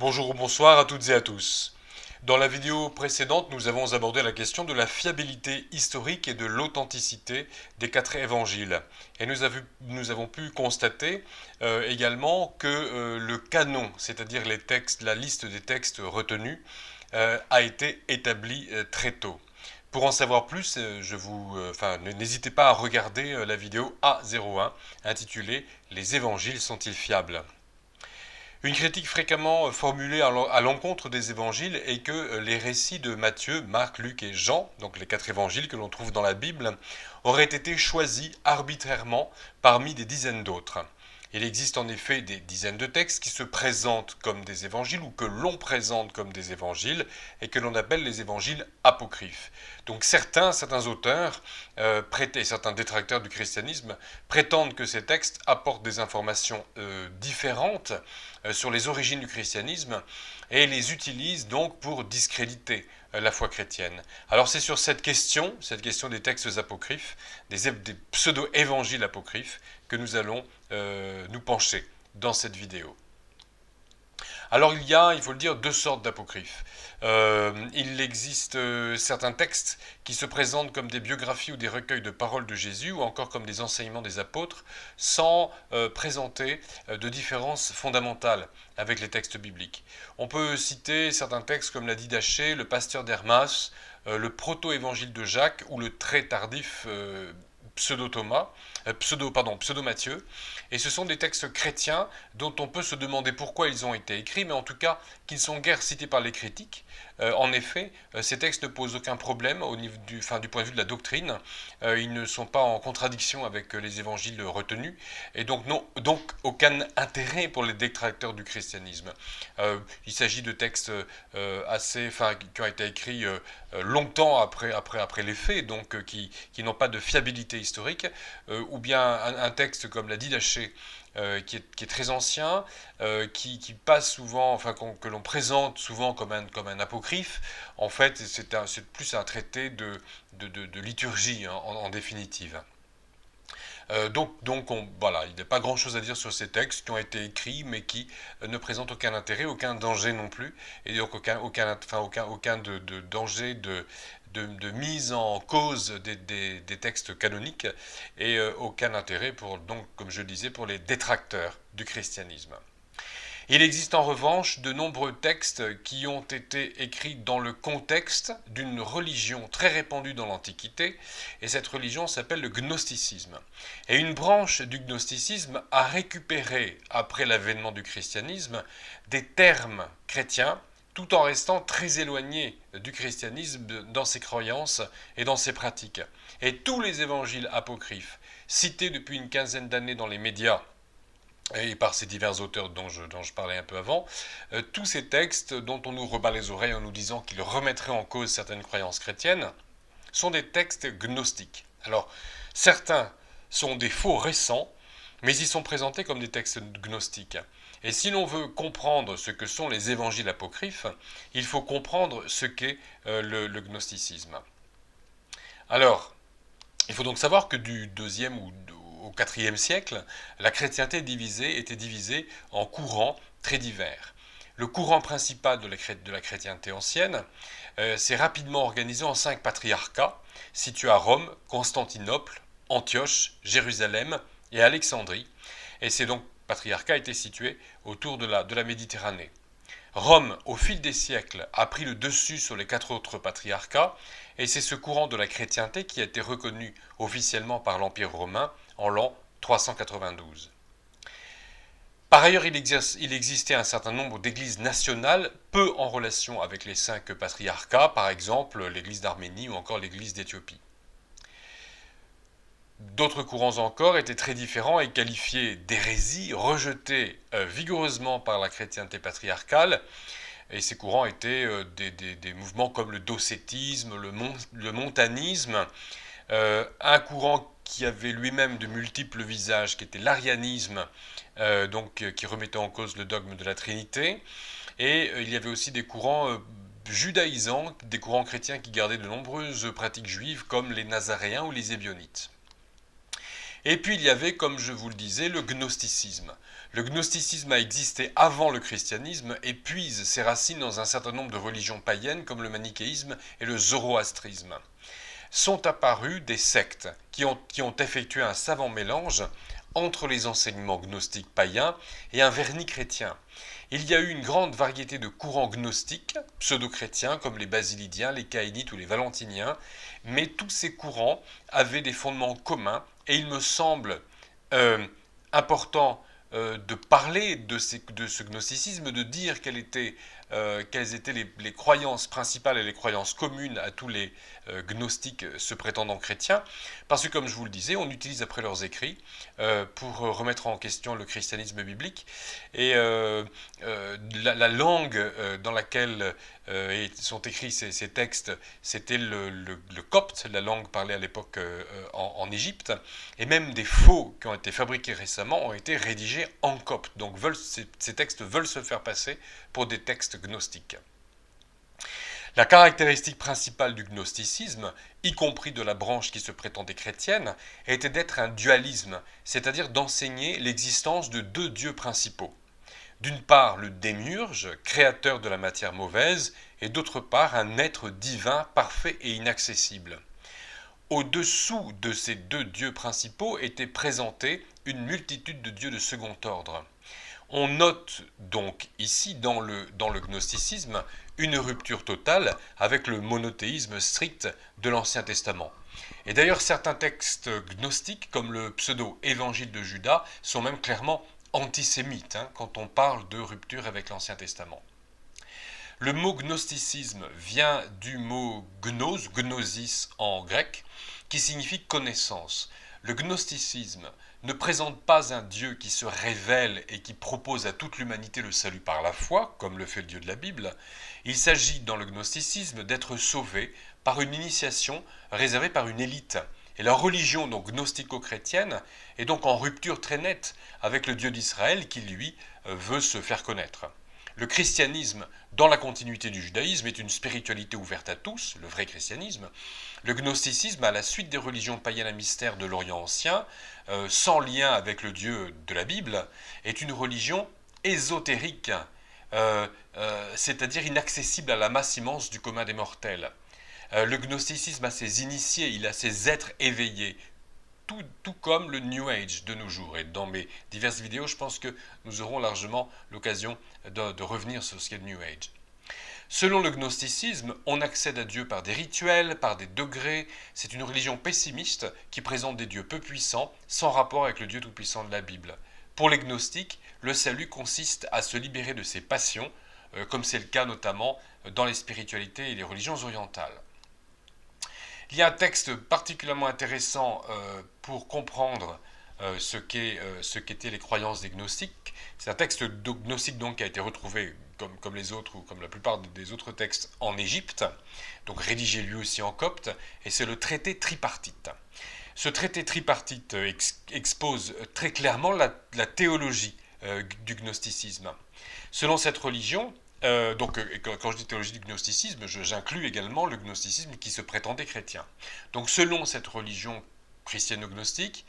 Bonjour ou bonsoir à toutes et à tous. Dans la vidéo précédente, nous avons abordé la question de la fiabilité historique et de l'authenticité des quatre évangiles. Et nous avons pu constater également que le canon, c'est-à-dire les textes, la liste des textes retenus, a été établi très tôt. Pour en savoir plus, n'hésitez pas à regarder la vidéo A01 intitulée Les évangiles sont-ils fiables? Une critique fréquemment formulée à l'encontre des évangiles est que les récits de Matthieu, Marc, Luc et Jean, donc les quatre évangiles que l'on trouve dans la Bible, auraient été choisis arbitrairement parmi des dizaines d'autres. Il existe en effet des dizaines de textes qui se présentent comme des évangiles ou que l'on présente comme des évangiles et que l'on appelle les évangiles apocryphes. Donc certains auteurs, certains détracteurs du christianisme prétendent que ces textes apportent des informations différentes sur les origines du christianisme et les utilisent donc pour discréditer la foi chrétienne. Alors c'est sur cette question des textes apocryphes, des pseudo-évangiles apocryphes, que nous allons nous pencher dans cette vidéo. Alors il faut le dire, deux sortes d'apocryphes. Il existe certains textes qui se présentent comme des biographies ou des recueils de paroles de Jésus ou encore comme des enseignements des apôtres sans présenter de différence fondamentale avec les textes bibliques. On peut citer certains textes comme la Didaché, le Pasteur d'Hermas, le proto-évangile de Jacques ou le très tardif pseudo-Thomas, pseudo-Matthieu, et ce sont des textes chrétiens dont on peut se demander pourquoi ils ont été écrits, mais en tout cas qu'ils sont guère cités par les critiques. En effet, ces textes ne posent aucun problème au niveau du point de vue de la doctrine. Ils ne sont pas en contradiction avec les évangiles retenus, et donc aucun intérêt pour les détracteurs du christianisme. Il s'agit de textes qui ont été écrits longtemps après les faits, donc qui n'ont pas de fiabilité historique, ou bien un texte comme la Didaché, qui est très ancien, qui passe souvent, que l'on présente souvent comme un apocryphe. En fait, c'est plus un traité de liturgie, hein, en définitive. Voilà, il n'y a pas grand-chose à dire sur ces textes qui ont été écrits, mais qui ne présentent aucun intérêt, aucun danger non plus, et donc aucun danger de mise en cause des textes canoniques, et aucun intérêt donc, comme je disais, pour les détracteurs du christianisme. Il existe en revanche de nombreux textes qui ont été écrits dans le contexte d'une religion très répandue dans l'Antiquité, et cette religion s'appelle le gnosticisme. Et une branche du gnosticisme a récupéré, après l'avènement du christianisme, des termes chrétiens, tout en restant très éloigné du christianisme dans ses croyances et dans ses pratiques. Et tous les évangiles apocryphes, cités depuis une quinzaine d'années dans les médias, et par ces divers auteurs dont je parlais un peu avant, tous ces textes dont on nous rebat les oreilles en nous disant qu'ils remettraient en cause certaines croyances chrétiennes, sont des textes gnostiques. Alors, certains sont des faux récents, mais ils sont présentés comme des textes gnostiques. Et si l'on veut comprendre ce que sont les évangiles apocryphes, il faut comprendre ce qu'est le gnosticisme. Alors, il faut donc savoir que du 2e au IVe siècle, la chrétienté était divisée en courants très divers. Le courant principal de la chrétienté ancienne s'est rapidement organisé en 5 patriarcats situés à Rome, Constantinople, Antioche, Jérusalem et Alexandrie. Et ces donc patriarcats étaient situés autour de la Méditerranée. Rome, au fil des siècles, a pris le dessus sur les 4 autres patriarcats, et c'est ce courant de la chrétienté qui a été reconnu officiellement par l'Empire romain en l'an 392. Par ailleurs, il existait un certain nombre d'églises nationales peu en relation avec les 5 patriarcats, par exemple l'église d'Arménie ou encore l'église d'Éthiopie. D'autres courants encore étaient très différents et qualifiés d'hérésie, rejetés vigoureusement par la chrétienté patriarcale. Et ces courants étaient des mouvements comme le docétisme, le montanisme, un courant qui avait lui-même de multiples visages, qui était l'arianisme, qui remettait en cause le dogme de la Trinité. Et il y avait aussi des courants judaïsants, des courants chrétiens qui gardaient de nombreuses pratiques juives, comme les Nazaréens ou les Ébionites. Et puis il y avait, comme je vous le disais, le gnosticisme. Le gnosticisme a existé avant le christianisme et puise ses racines dans un certain nombre de religions païennes comme le manichéisme et le zoroastrisme. Sont apparues des sectes qui ont effectué un savant mélange entre les enseignements gnostiques païens et un vernis chrétien. Il y a eu une grande variété de courants gnostiques, pseudo-chrétiens comme les basilidiens, les caïnites ou les valentiniens, mais tous ces courants avaient des fondements communs et il me semble euh, important de parler de ce gnosticisme, de dire quelles étaient les croyances principales et les croyances communes à tous les gnostiques se prétendant chrétiens, parce que comme je vous le disais, on utilise après leurs écrits pour remettre en question le christianisme biblique, et la langue dans laquelle sont écrits ces textes, c'était le copte, la langue parlée à l'époque en Égypte, et même des faux qui ont été fabriqués récemment ont été rédigés en copte. Donc ces textes veulent se faire passer pour des textes gnostiques. La caractéristique principale du gnosticisme, y compris de la branche qui se prétendait chrétienne, était d'être un dualisme, c'est-à-dire d'enseigner l'existence de deux dieux principaux. D'une part, le démiurge, créateur de la matière mauvaise, et d'autre part, un être divin, parfait et inaccessible. Au-dessous de ces deux dieux principaux était présentée une multitude de dieux de second ordre. On note donc ici, dans le gnosticisme, une rupture totale avec le monothéisme strict de l'Ancien Testament. Et d'ailleurs, certains textes gnostiques, comme le pseudo-évangile de Judas, sont même clairement antisémites quand on parle de rupture avec l'Ancien Testament. Le mot gnosticisme vient du mot gnos, gnosis en grec, qui signifie connaissance. Le gnosticisme ne présente pas un Dieu qui se révèle et qui propose à toute l'humanité le salut par la foi, comme le fait le Dieu de la Bible. Il s'agit dans le gnosticisme d'être sauvé par une initiation réservée par une élite. Et la religion donc gnostico-chrétienne est donc en rupture très nette avec le Dieu d'Israël qui, lui, veut se faire connaître. Le christianisme, dans la continuité du judaïsme, est une spiritualité ouverte à tous, le vrai christianisme. Le gnosticisme, à la suite des religions païennes à mystère de l'Orient ancien, sans lien avec le Dieu de la Bible, est une religion ésotérique, c'est-à-dire inaccessible à la masse immense du commun des mortels. Le gnosticisme a ses initiés, il a ses êtres éveillés, tout comme le New Age de nos jours. Et dans mes diverses vidéos, je pense que nous aurons largement l'occasion de revenir sur ce qu'est le New Age. Selon le gnosticisme, on accède à Dieu par des rituels, par des degrés. C'est une religion pessimiste qui présente des dieux peu puissants, sans rapport avec le Dieu tout-puissant de la Bible. Pour les gnostiques, le salut consiste à se libérer de ses passions, comme c'est le cas notamment dans les spiritualités et les religions orientales. Il y a un texte particulièrement intéressant pour comprendre ce qu'étaient les croyances des gnostiques. C'est un texte gnostique donc qui a été retrouvé comme les autres ou comme la plupart des autres textes en Égypte, donc rédigé lui aussi en copte, et c'est le traité tripartite. Ce traité tripartite expose très clairement la théologie du gnosticisme. Selon cette religion, donc, quand je dis théologie du gnosticisme, j'inclus également le gnosticisme qui se prétendait chrétien. Donc, selon cette religion chrétiano-gnostique,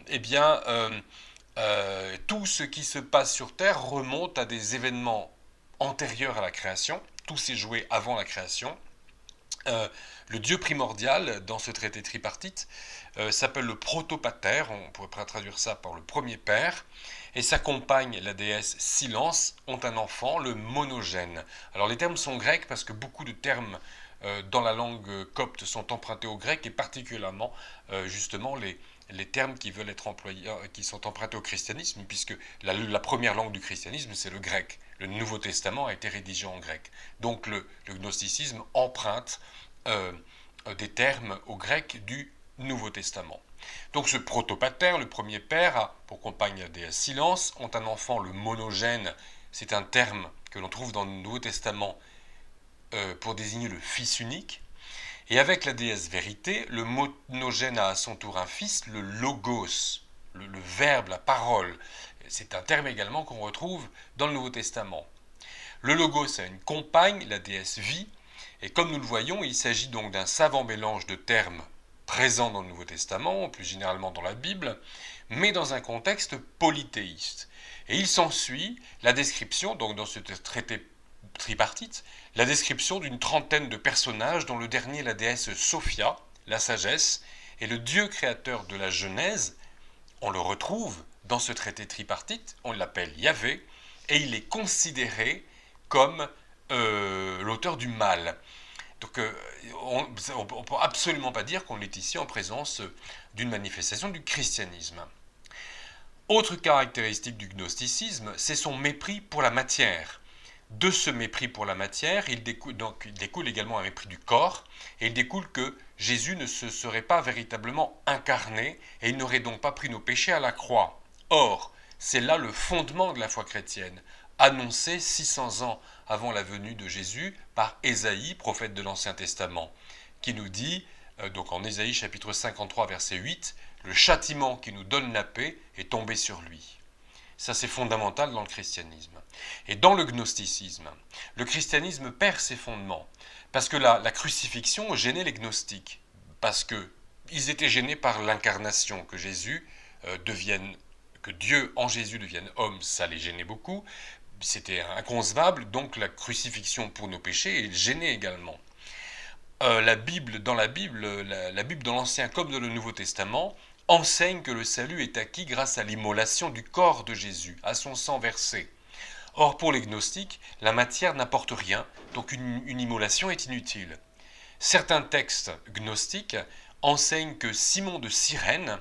eh bien, tout ce qui se passe sur Terre remonte à des événements antérieurs à la création. Tout s'est joué avant la création. Le Dieu primordial dans ce traité tripartite s'appelle le protopater, on pourrait traduire ça par le premier père, et sa compagne, la déesse Silence, ont un enfant, le monogène. Alors les termes sont grecs parce que beaucoup de termes dans la langue copte sont empruntés au grec, et particulièrement justement les termes qui veulent être employés, qui sont empruntés au christianisme, puisque la première langue du christianisme, c'est le grec. Le Nouveau Testament a été rédigé en grec. Donc le gnosticisme emprunte des termes au grec du Nouveau Testament. Donc ce protopater, le premier père, a pour compagne la déesse Silence, ont un enfant, le monogène. C'est un terme que l'on trouve dans le Nouveau Testament pour désigner le fils unique. Et avec la déesse Vérité, le monogène a à son tour un fils, le logos, le verbe, la parole. C'est un terme également qu'on retrouve dans le Nouveau Testament. Le logos a une compagne, la déesse Vie, et comme nous le voyons, il s'agit donc d'un savant mélange de termes présent dans le Nouveau Testament, plus généralement dans la Bible, mais dans un contexte polythéiste. Et il s'ensuit la description, donc dans ce traité tripartite, la description d'une trentaine de personnages dont le dernier est la déesse Sophia, la sagesse, et le Dieu créateur de la Genèse. On le retrouve dans ce traité tripartite, on l'appelle Yahvé, et il est considéré comme l'auteur du mal. Donc on ne peut absolument pas dire qu'on est ici en présence d'une manifestation du christianisme. Autre caractéristique du gnosticisme, c'est son mépris pour la matière. De ce mépris pour la matière, il découle également un mépris du corps, et il découle que Jésus ne se serait pas véritablement incarné, et il n'aurait donc pas pris nos péchés à la croix. Or, c'est là le fondement de la foi chrétienne, annoncé 600 ans avant la venue de Jésus par Ésaïe, prophète de l'Ancien Testament, qui nous dit, donc en Ésaïe chapitre 53 verset 8, « Le châtiment qui nous donne la paix est tombé sur lui ». Ça, c'est fondamental dans le christianisme. Et dans le gnosticisme, le christianisme perd ses fondements. Parce que la crucifixion gênait les gnostiques. Parce qu'ils étaient gênés par l'incarnation, que que Dieu en Jésus devienne homme, ça les gênait beaucoup. C'était inconcevable, donc la crucifixion pour nos péchés est gênée également. La Bible dans l'Ancien comme dans le Nouveau Testament, enseigne que le salut est acquis grâce à l'immolation du corps de Jésus, à son sang versé. Or, pour les gnostiques, la matière n'apporte rien, donc une immolation est inutile. Certains textes gnostiques enseignent que Simon de Cyrène,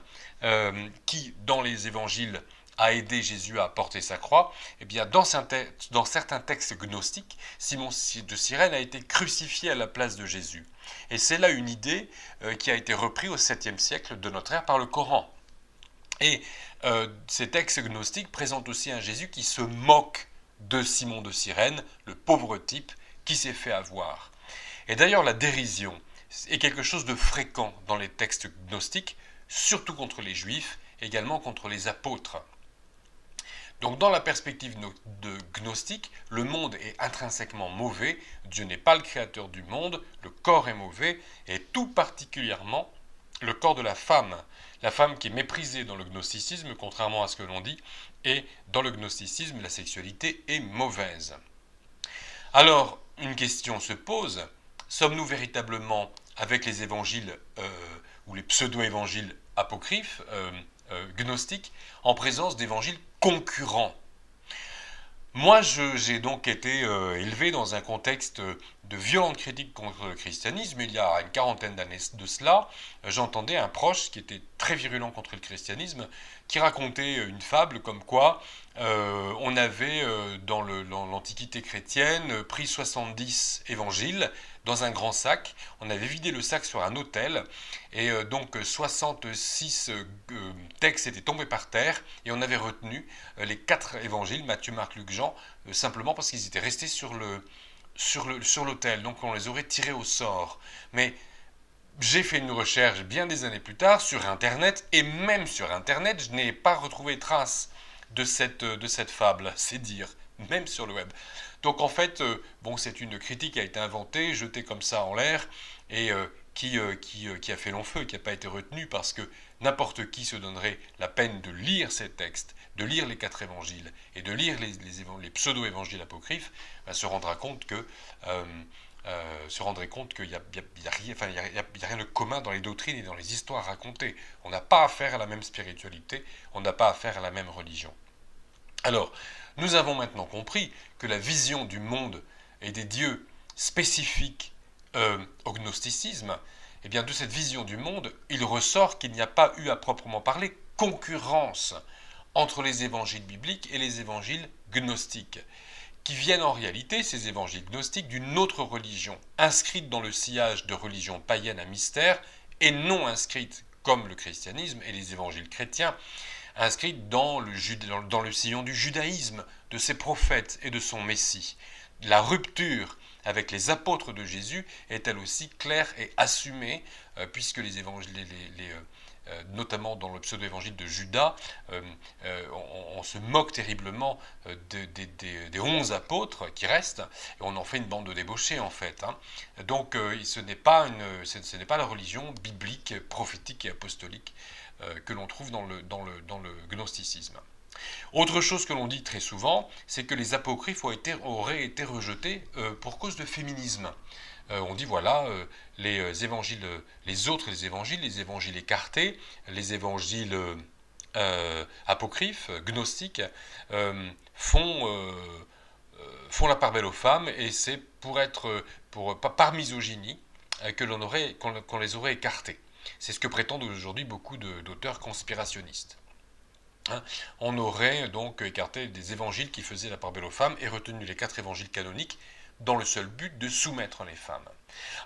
qui dans les évangiles a aidé Jésus à porter sa croix, eh bien dans certains textes gnostiques, Simon de Cyrène a été crucifié à la place de Jésus. Et c'est là une idée qui a été reprise au 7e siècle de notre ère par le Coran. Et ces textes gnostiques présentent aussi un Jésus qui se moque de Simon de Cyrène, le pauvre type qui s'est fait avoir. Et d'ailleurs, la dérision est quelque chose de fréquent dans les textes gnostiques, surtout contre les juifs, également contre les apôtres. Donc dans la perspective gnostique, le monde est intrinsèquement mauvais, Dieu n'est pas le créateur du monde, le corps est mauvais, et tout particulièrement le corps de la femme qui est méprisée dans le gnosticisme, contrairement à ce que l'on dit, et dans le gnosticisme, la sexualité est mauvaise. Alors, une question se pose, sommes-nous véritablement, avec les évangiles ou les pseudo-évangiles apocryphes, gnostiques, en présence d'évangiles concurrents? Moi, j'ai donc été élevé dans un contexte de violente critique contre le christianisme. Il y a une quarantaine d'années de cela, j'entendais un proche qui était très virulent contre le christianisme, qui racontait une fable comme quoi on avait dans l'Antiquité chrétienne pris 70 évangiles dans un grand sac, on avait vidé le sac sur un autel, et donc 66 textes étaient tombés par terre, et on avait retenu les 4 évangiles, Matthieu, Marc, Luc, Jean, simplement parce qu'ils étaient restés sur l'autel, donc on les aurait tirés au sort. Mais j'ai fait une recherche bien des années plus tard sur Internet, et même sur Internet, je n'ai pas retrouvé trace de cette fable, c'est dire, même sur le web. Donc en fait, c'est une critique qui a été inventée, jetée comme ça en l'air, et qui a fait long feu, qui n'a pas été retenue, parce que n'importe qui se donnerait la peine de lire ces textes, de lire les 4 évangiles, et de lire les pseudo-évangiles apocryphes, se rendrait compte qu'il n'y a rien de commun dans les doctrines et dans les histoires racontées. On n'a pas affaire à la même spiritualité, on n'a pas affaire à la même religion. Alors, nous avons maintenant compris que la vision du monde et des dieux spécifiques au gnosticisme, eh bien de cette vision du monde, il ressort qu'il n'y a pas eu à proprement parler concurrence entre les évangiles bibliques et les évangiles gnostiques, qui viennent en réalité, ces évangiles gnostiques, d'une autre religion, inscrite dans le sillage de religions païennes à mystère, et non inscrite, comme le christianisme et les évangiles chrétiens, inscrite dans le sillon du judaïsme, de ses prophètes et de son Messie. La rupture avec les apôtres de Jésus est elle aussi claire et assumée, puisque notamment dans le pseudo-évangile de Judas, on se moque terriblement des 11 apôtres qui restent, et on en fait une bande de débauchés en fait. Hein. Donc ce n'est pas la religion biblique, prophétique et apostolique que l'on trouve dans le gnosticisme. Autre chose que l'on dit très souvent, c'est que les apocryphes auraient été rejetés pour cause de féminisme. On dit voilà, les évangiles, les évangiles écartés, les évangiles apocryphes, gnostiques, font la part belle aux femmes, et c'est par misogynie qu'on les aurait écartés. C'est ce que prétendent aujourd'hui beaucoup d'auteurs conspirationnistes. Hein, on aurait donc écarté des évangiles qui faisaient la part belle aux femmes et retenu les 4 évangiles canoniques dans le seul but de soumettre les femmes.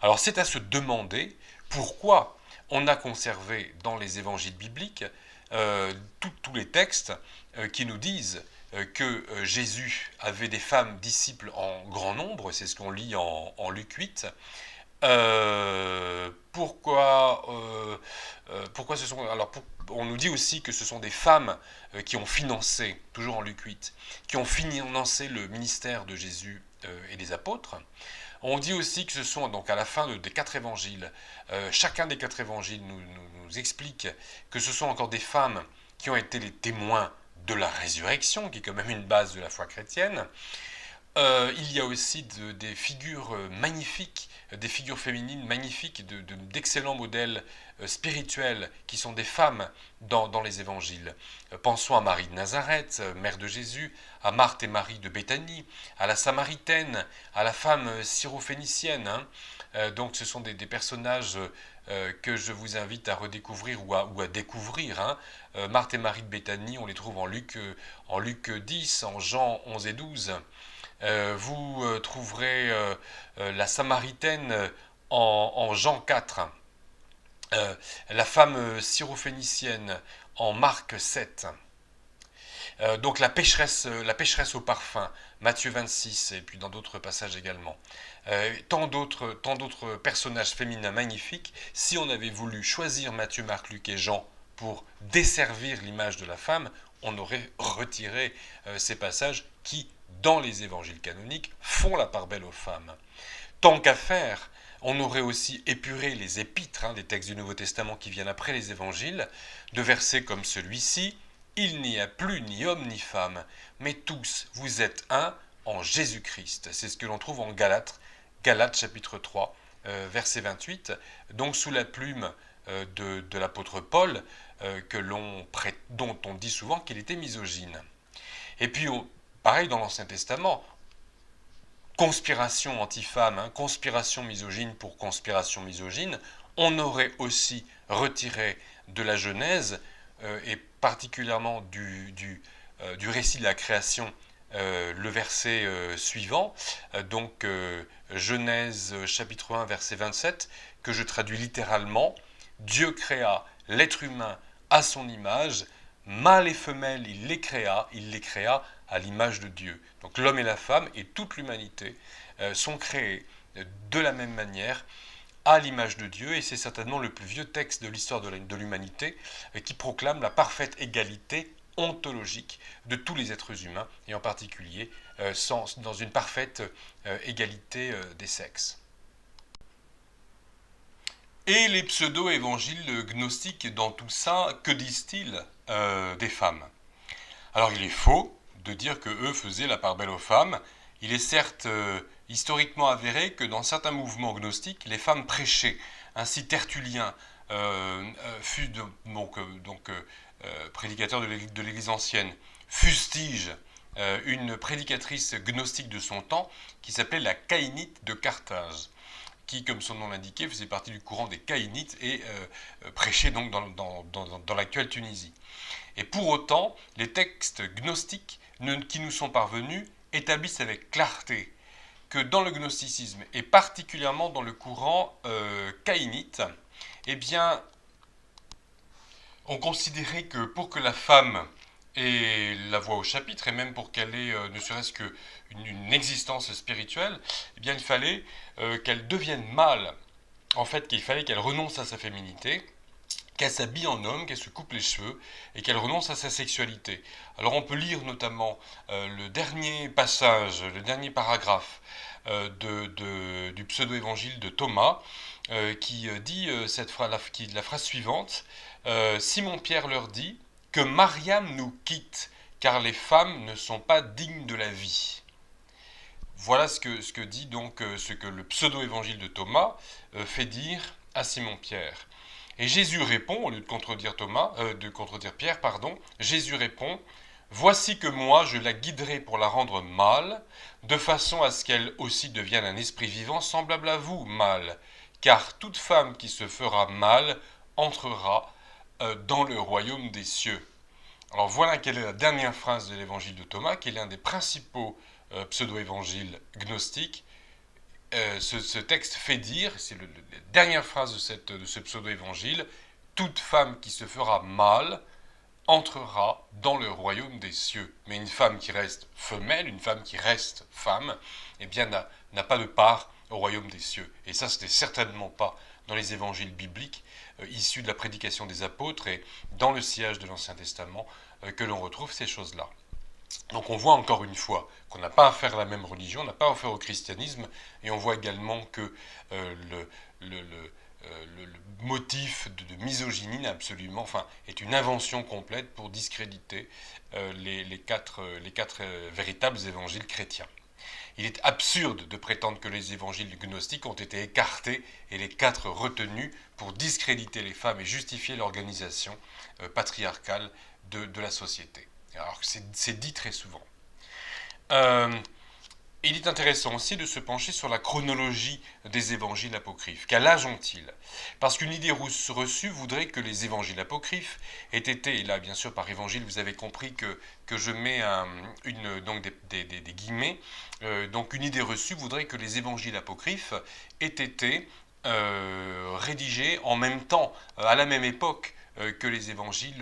Alors c'est à se demander pourquoi on a conservé dans les évangiles bibliques tous les textes qui nous disent que Jésus avait des femmes disciples en grand nombre, c'est ce qu'on lit en Luc 8. Pourquoi ce sont... Alors, on nous dit aussi que ce sont des femmes qui ont financé, toujours en Luc 8, qui ont financé le ministère de Jésus et des apôtres. On dit aussi que ce sont, donc à la fin des 4 évangiles, chacun des 4 évangiles nous explique que ce sont encore des femmes qui ont été les témoins de la résurrection, qui est quand même une base de la foi chrétienne. Il y a aussi des figures magnifiques, des figures féminines magnifiques, d'excellents modèles spirituels qui sont des femmes dans les évangiles. Pensons à Marie de Nazareth, mère de Jésus, à Marthe et Marie de Béthanie, à la Samaritaine, à la femme syrophénicienne. Hein. Donc ce sont des personnages que je vous invite à redécouvrir ou à découvrir. Hein. Marthe et Marie de Béthanie, on les trouve en Luc 10, en Jean 11 et 12. Vous trouverez la Samaritaine en Jean 4, la femme syrophénicienne en Marc 7, donc la pécheresse au parfum, Matthieu 26, et puis dans d'autres passages également. Tant d'autres personnages féminins magnifiques. Si on avait voulu choisir Matthieu, Marc, Luc et Jean pour desservir l'image de la femme, on aurait retiré ces passages qui, dans les évangiles canoniques, font la part belle aux femmes. Tant qu'à faire, on aurait aussi épuré les épîtres, des textes du Nouveau Testament qui viennent après les évangiles, de versets comme celui-ci: « Il n'y a plus ni homme ni femme, mais tous vous êtes un en Jésus-Christ ». C'est ce que l'on trouve en Galates chapitre 3, verset 28, donc sous la plume de l'apôtre Paul, dont on dit souvent qu'il était misogyne. Et puis, pareil dans l'Ancien Testament, conspiration anti-femme, conspiration misogyne pour conspiration misogyne, on aurait aussi retiré de la Genèse, et particulièrement du récit de la création, le verset suivant, donc Genèse chapitre 1 verset 27, que je traduis littéralement: « Dieu créa l'être humain à son image, mâle et femelle il les créa à l'image de Dieu ». Donc l'homme et la femme et toute l'humanité sont créés de la même manière, à l'image de Dieu, et c'est certainement le plus vieux texte de l'histoire de l'humanité qui proclame la parfaite égalité ontologique de tous les êtres humains, et en particulier dans une parfaite égalité des sexes. Et les pseudo-évangiles gnostiques dans tout ça, que disent-ils des femmes? Alors il est faux de dire que eux faisaient la part belle aux femmes. Il est certes historiquement avéré que dans certains mouvements gnostiques, les femmes prêchaient. Ainsi Tertullien fut prédicateur de l'Église ancienne, fustige une prédicatrice gnostique de son temps qui s'appelait la Caïnite de Carthage, qui, comme son nom l'indiquait, faisait partie du courant des Caïnites et prêchait donc dans l'actuelle Tunisie. Et pour autant, les textes gnostiques qui nous sont parvenus établissent avec clarté que dans le gnosticisme, et particulièrement dans le courant caïnite, eh bien, on considérait que pour que la femme ait la voix au chapitre, et même pour qu'elle ait ne serait-ce qu'une existence spirituelle, eh bien, il fallait qu'elle devienne mâle. En fait, qu'il fallait qu'elle renonce à sa féminité qu'elle s'habille en homme, qu'elle se coupe les cheveux et qu'elle renonce à sa sexualité. Alors on peut lire notamment le dernier passage, le dernier paragraphe du pseudo-évangile de Thomas qui dit la phrase suivante. Simon-Pierre leur dit que Mariam nous quitte car les femmes ne sont pas dignes de la vie. Voilà ce que dit donc ce que le pseudo-évangile de Thomas fait dire à Simon-Pierre. Et Jésus répond, au lieu de contredire Pierre, Jésus répond, voici que moi je la guiderai pour la rendre mâle, de façon à ce qu'elle aussi devienne un esprit vivant semblable à vous, mâle, car toute femme qui se fera mâle entrera dans le royaume des cieux. Alors voilà quelle est la dernière phrase de l'évangile de Thomas, qui est l'un des principaux pseudo-évangiles gnostiques. Ce texte fait dire, c'est la dernière phrase de ce pseudo-évangile, toute femme qui se fera mâle entrera dans le royaume des cieux. Mais une femme qui reste femelle, une femme qui reste femme, eh bien n'a pas de part au royaume des cieux. Et ça, ce n'est certainement pas dans les évangiles bibliques issus de la prédication des apôtres et dans le sillage de l'Ancien Testament que l'on retrouve ces choses-là. Donc on voit encore une fois qu'on n'a pas affaire à la même religion, on n'a pas affaire au christianisme, et on voit également que le motif de misogynie est une invention complète pour discréditer les quatre véritables évangiles chrétiens. Il est absurde de prétendre que les évangiles gnostiques ont été écartés et les 4 retenus pour discréditer les femmes et justifier l'organisation patriarcale de la société. Alors c'est dit très souvent. Il est intéressant aussi de se pencher sur la chronologie des évangiles apocryphes. Quel âge ont-ils? Parce qu'une idée reçue voudrait que les évangiles apocryphes aient été, et là bien sûr par évangile vous avez compris que je mets donc des guillemets, donc une idée reçue voudrait que les évangiles apocryphes aient été rédigés en même temps, à la même époque que les évangiles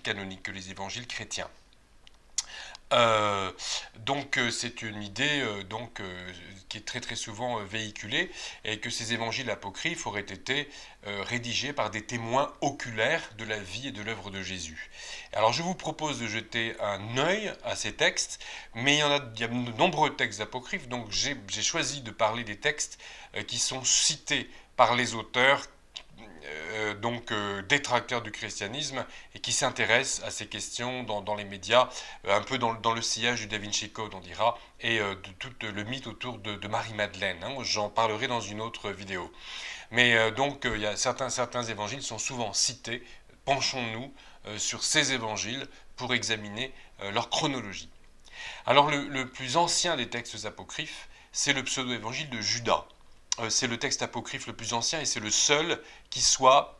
canoniques, que les évangiles chrétiens. Donc c'est une idée qui est très très souvent véhiculée, et que ces évangiles apocryphes auraient été rédigés par des témoins oculaires de la vie et de l'œuvre de Jésus. Alors je vous propose de jeter un œil à ces textes, mais il y a de nombreux textes apocryphes, donc j'ai choisi de parler des textes qui sont cités par les auteurs détracteurs du christianisme et qui s'intéressent à ces questions dans les médias, un peu dans le sillage du Da Vinci Code, on dira, et de tout le mythe autour de Marie-Madeleine. J'en parlerai dans une autre vidéo. Mais il y a certains évangiles sont souvent cités. Penchons-nous sur ces évangiles pour examiner leur chronologie. Alors le plus ancien des textes apocryphes, c'est le pseudo-évangile de Judas. C'est le texte apocryphe le plus ancien et c'est le seul qui soit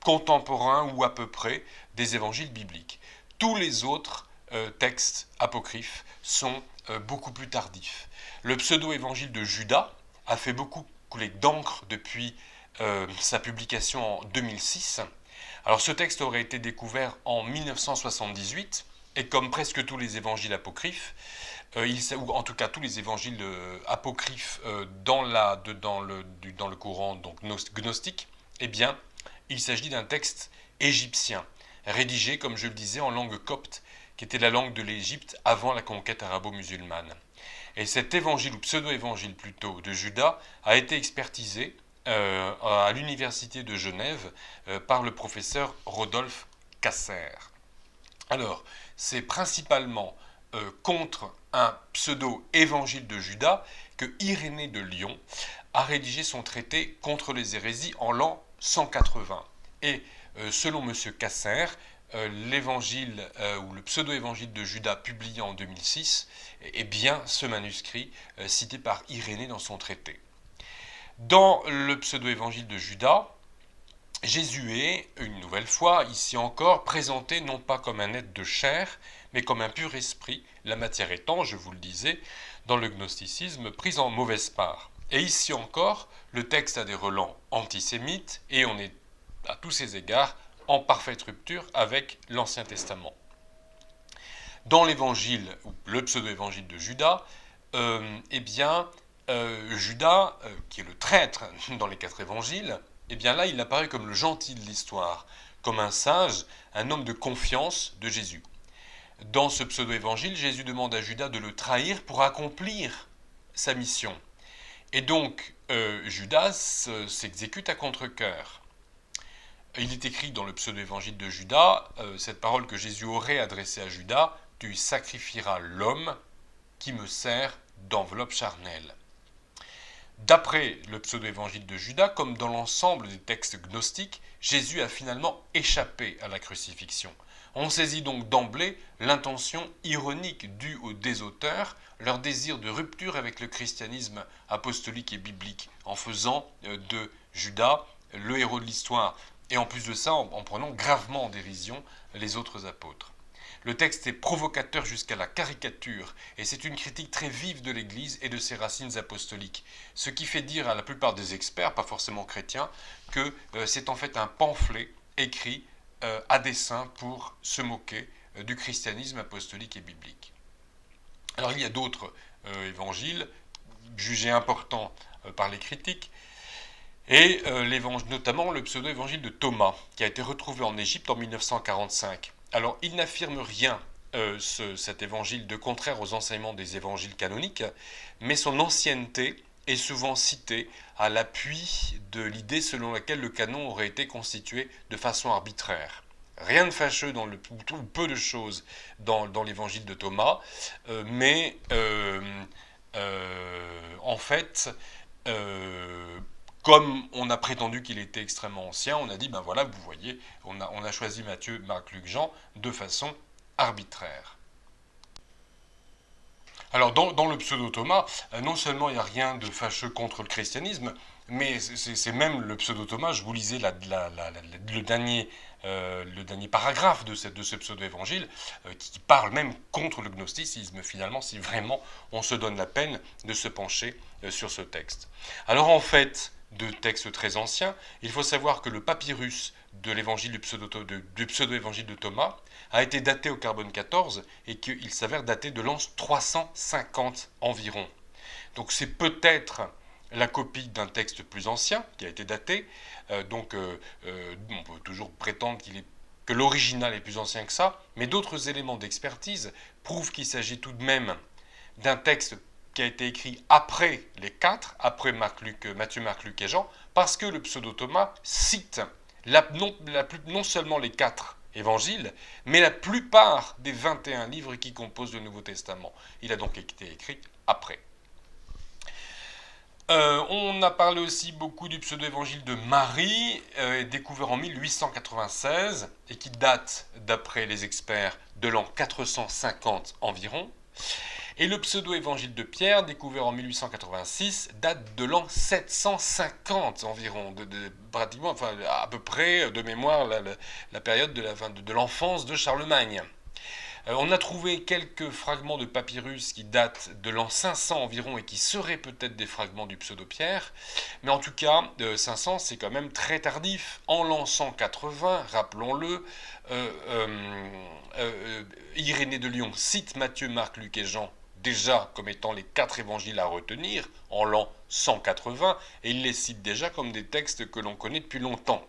contemporain ou à peu près des évangiles bibliques. Tous les autres textes apocryphes sont beaucoup plus tardifs. Le pseudo-évangile de Judas a fait beaucoup couler d'encre depuis sa publication en 2006. Alors ce texte aurait été découvert en 1978 et comme presque tous les évangiles apocryphes, ou en tout cas tous les évangiles apocryphes dans le courant donc gnostique, eh bien, il s'agit d'un texte égyptien, rédigé, comme je le disais, en langue copte, qui était la langue de l'Égypte avant la conquête arabo-musulmane. Et cet évangile, ou pseudo-évangile plutôt, de Judas, a été expertisé à l'université de Genève par le professeur Rodolphe Casser. Alors, c'est principalement contre un pseudo-évangile de Judas que Irénée de Lyon a rédigé son traité contre les hérésies en l'an 180. Et selon M. Casser, l'évangile ou le pseudo-évangile de Judas publié en 2006 est bien ce manuscrit cité par Irénée dans son traité. Dans le pseudo-évangile de Judas, Jésus est, une nouvelle fois, ici encore, présenté non pas comme un être de chair, mais comme un pur esprit, la matière étant, je vous le disais, dans le gnosticisme, prise en mauvaise part. Et ici encore, le texte a des relents antisémites, et on est, à tous ces égards, en parfaite rupture avec l'Ancien Testament. Dans l'évangile, ou le pseudo-évangile de Judas, Judas, qui est le traître dans les 4 évangiles, eh bien là il apparaît comme le gentil de l'histoire, comme un sage, un homme de confiance de Jésus. Dans ce pseudo-évangile, Jésus demande à Judas de le trahir pour accomplir sa mission. Et donc Judas s'exécute à contre-cœur. Il est écrit dans le pseudo-évangile de Judas, cette parole que Jésus aurait adressée à Judas, « Tu sacrifieras l'homme qui me sert d'enveloppe charnelle ». D'après le pseudo-évangile de Judas, comme dans l'ensemble des textes gnostiques, Jésus a finalement échappé à la crucifixion. On saisit donc d'emblée l'intention ironique due des auteurs, leur désir de rupture avec le christianisme apostolique et biblique, en faisant de Judas le héros de l'histoire, et en plus de ça, en prenant gravement en dérision les autres apôtres. Le texte est provocateur jusqu'à la caricature, et c'est une critique très vive de l'Église et de ses racines apostoliques, ce qui fait dire à la plupart des experts, pas forcément chrétiens, que c'est en fait un pamphlet écrit à dessein pour se moquer du christianisme apostolique et biblique. Alors il y a d'autres évangiles, jugés importants par les critiques, et notamment le pseudo-évangile de Thomas, qui a été retrouvé en Égypte en 1945. Alors, il n'affirme rien, cet évangile, de contraire aux enseignements des évangiles canoniques, mais son ancienneté est souvent citée à l'appui de l'idée selon laquelle le canon aurait été constitué de façon arbitraire. Rien de fâcheux ou peu de choses dans l'évangile de Thomas, mais en fait, comme on a prétendu qu'il était extrêmement ancien, on a dit, ben voilà, vous voyez, on a choisi Matthieu, Marc, Luc, Jean de façon arbitraire. Alors dans le pseudo-Thomas, non seulement il n'y a rien de fâcheux contre le christianisme, mais c'est même le pseudo-Thomas, je vous lisais le dernier paragraphe de ce pseudo-évangile, qui parle même contre le gnosticisme, finalement, si vraiment on se donne la peine de se pencher sur ce texte. Alors en fait, de textes très anciens, il faut savoir que le papyrus de l'évangile du pseudo-évangile de Thomas a été daté au carbone 14 et qu'il s'avère daté de l'an 350 environ. Donc c'est peut-être la copie d'un texte plus ancien qui a été daté, on peut toujours prétendre que l'original est plus ancien que ça, mais d'autres éléments d'expertise prouvent qu'il s'agit tout de même d'un texte qui a été écrit après les quatre, après Matthieu, Marc, Luc et Jean, parce que le pseudo-Thomas cite non seulement les quatre évangiles, mais la plupart des 21 livres qui composent le Nouveau Testament. Il a donc été écrit après. On a parlé aussi beaucoup du pseudo-évangile de Marie, découvert en 1896, et qui date, d'après les experts, de l'an 450 environ. Et le pseudo-évangile de Pierre, découvert en 1886, date de l'an 750 environ, pratiquement, enfin à peu près de mémoire la période de l'enfance de Charlemagne. On a trouvé quelques fragments de papyrus qui datent de l'an 500 environ et qui seraient peut-être des fragments du pseudo-Pierre, mais en tout cas, 500 c'est quand même très tardif. En l'an 180, rappelons-le, Irénée de Lyon cite Matthieu, Marc, Luc et Jean déjà comme étant les quatre évangiles à retenir en l'an 180, et il les cite déjà comme des textes que l'on connaît depuis longtemps.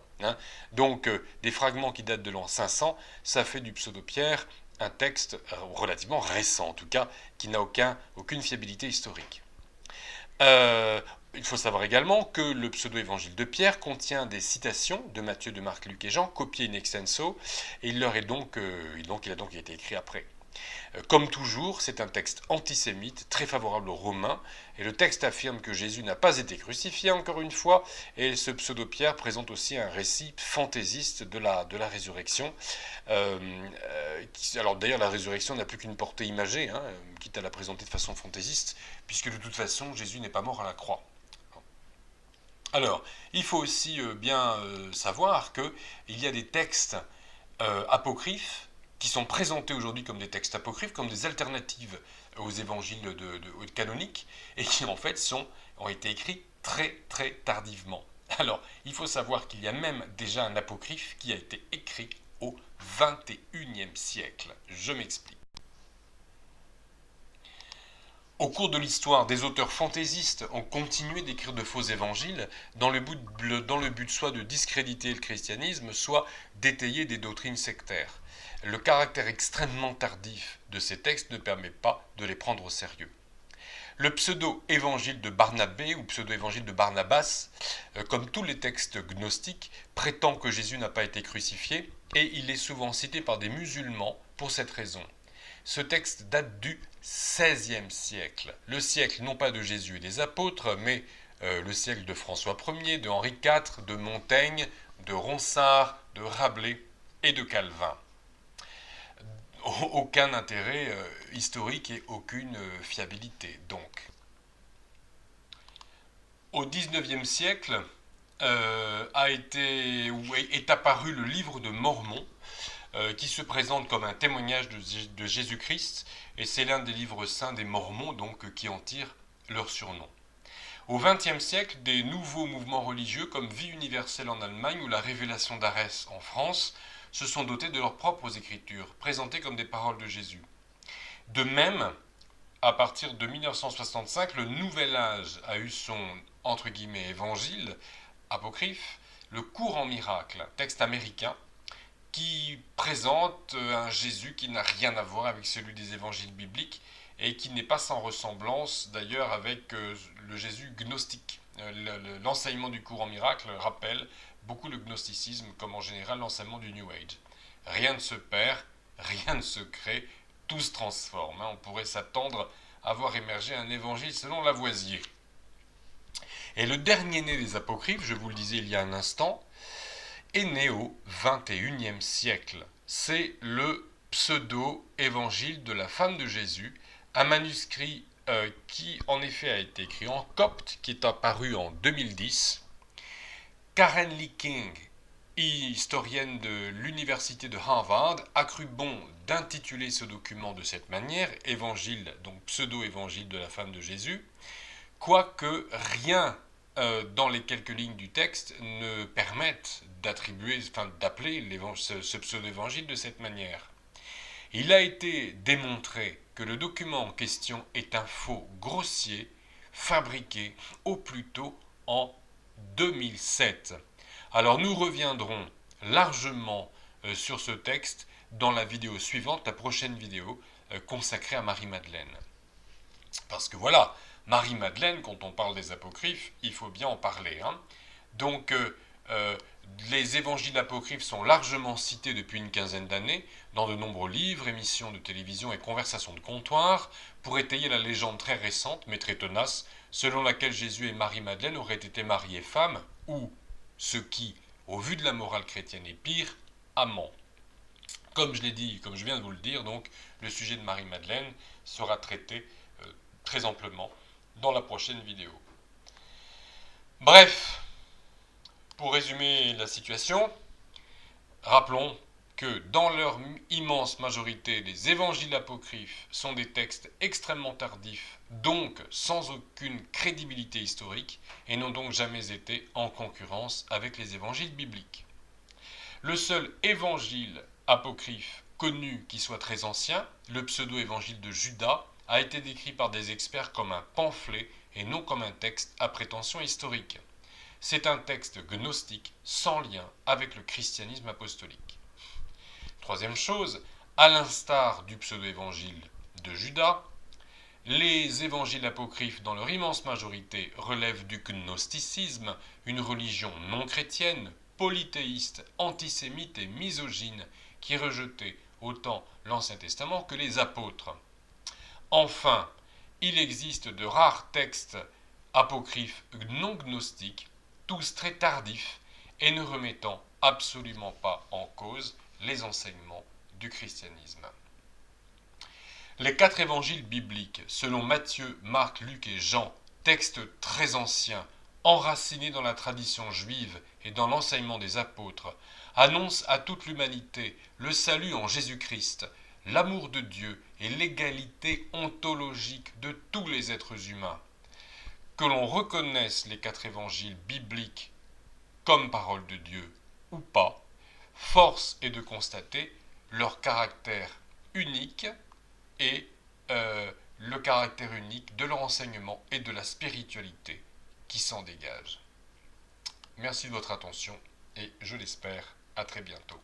Donc des fragments qui datent de l'an 500, ça fait du pseudo-Pierre un texte relativement récent, en tout cas, qui n'a aucune fiabilité historique. Il faut savoir également que le pseudo-évangile de Pierre contient des citations de Matthieu, de Marc, Luc et Jean, copiées in extenso, et il a donc été écrit après. Comme toujours, c'est un texte antisémite, très favorable aux Romains, et le texte affirme que Jésus n'a pas été crucifié, encore une fois, et ce pseudo-Pierre présente aussi un récit fantaisiste de la résurrection. Alors d'ailleurs, la résurrection n'a plus qu'une portée imagée, quitte à la présenter de façon fantaisiste, puisque de toute façon, Jésus n'est pas mort à la croix. Alors, il faut aussi bien savoir qu'il y a des textes apocryphes qui sont présentés aujourd'hui comme des textes apocryphes, comme des alternatives aux évangiles canoniques, et qui en fait ont été écrits très très tardivement. Alors, il faut savoir qu'il y a même déjà un apocryphe qui a été écrit au XXIe siècle. Je m'explique. Au cours de l'histoire, des auteurs fantaisistes ont continué d'écrire de faux évangiles dans le but soit de discréditer le christianisme, soit d'étayer des doctrines sectaires. Le caractère extrêmement tardif de ces textes ne permet pas de les prendre au sérieux. Le pseudo-évangile de Barnabé ou pseudo-évangile de Barnabas, comme tous les textes gnostiques, prétend que Jésus n'a pas été crucifié et il est souvent cité par des musulmans pour cette raison. Ce texte date du XVIe siècle, le siècle non pas de Jésus et des apôtres, mais le siècle de François Ier, de Henri IV, de Montaigne, de Ronsard, de Rabelais et de Calvin. Aucun intérêt historique et aucune fiabilité, donc. Au XIXe siècle est apparu le livre de Mormon, qui se présente comme un témoignage de Jésus-Christ, et c'est l'un des livres saints des Mormons, donc, qui en tire leur surnom. Au XXe siècle, des nouveaux mouvements religieux comme Vie universelle en Allemagne ou la Révélation d'Arès en France se sont dotés de leurs propres écritures, présentées comme des paroles de Jésus. De même, à partir de 1965, le Nouvel Âge a eu son, entre guillemets, évangile apocryphe, le Courant miracle, texte américain, qui présente un Jésus qui n'a rien à voir avec celui des évangiles bibliques et qui n'est pas sans ressemblance d'ailleurs avec le Jésus gnostique. L'enseignement du courant miracle rappelle beaucoup le gnosticisme comme en général l'enseignement du New Age. Rien ne se perd, rien ne se crée, tout se transforme. On pourrait s'attendre à voir émerger un évangile selon Lavoisier. Et le dernier né des apocryphes, je vous le disais il y a un instant, est né au XXIe siècle. C'est le pseudo-évangile de la femme de Jésus, un manuscrit qui en effet a été écrit en copte, qui est apparu en 2010. Karen Lee King, historienne de l'université de Harvard, a cru bon d'intituler ce document de cette manière, évangile, donc pseudo-évangile de la femme de Jésus, quoique rien dans les quelques lignes du texte ne permettent d'appeler ce pseudo-évangile de cette manière. Il a été démontré que le document en question est un faux grossier, fabriqué au plus tôt en 2007. Alors nous reviendrons largement sur ce texte dans la vidéo suivante, la prochaine vidéo consacrée à Marie-Madeleine. Parce que voilà, Marie-Madeleine, quand on parle des apocryphes, il faut bien en parler. Donc, les évangiles apocryphes sont largement cités depuis une quinzaine d'années dans de nombreux livres, émissions de télévision et conversations de comptoir pour étayer la légende très récente, mais très tenace, selon laquelle Jésus et Marie-Madeleine auraient été mariés femmes ou, ce qui, au vu de la morale chrétienne est pire, amants. Comme je l'ai dit, comme je viens de vous le dire, donc, le sujet de Marie-Madeleine sera traité très amplement dans la prochaine vidéo. Bref, pour résumer la situation, rappelons que dans leur immense majorité, les évangiles apocryphes sont des textes extrêmement tardifs, donc sans aucune crédibilité historique, et n'ont donc jamais été en concurrence avec les évangiles bibliques. Le seul évangile apocryphe connu qui soit très ancien, le pseudo-évangile de Judas, a été décrit par des experts comme un pamphlet et non comme un texte à prétention historique. C'est un texte gnostique sans lien avec le christianisme apostolique. Troisième chose, à l'instar du pseudo-évangile de Judas, les évangiles apocryphes dans leur immense majorité relèvent du gnosticisme, une religion non chrétienne, polythéiste, antisémite et misogyne qui rejetait autant l'Ancien Testament que les apôtres. Enfin, il existe de rares textes apocryphes non gnostiques, tous très tardifs et ne remettant absolument pas en cause les enseignements du christianisme. Les 4 évangiles bibliques, selon Matthieu, Marc, Luc et Jean, textes très anciens, enracinés dans la tradition juive et dans l'enseignement des apôtres, annoncent à toute l'humanité le salut en Jésus-Christ, l'amour de Dieu et l'égalité ontologique de tous les êtres humains. Que l'on reconnaisse les 4 évangiles bibliques comme parole de Dieu ou pas, force est de constater leur caractère unique et le caractère unique de leur enseignement et de la spiritualité qui s'en dégage. Merci de votre attention et je l'espère, à très bientôt.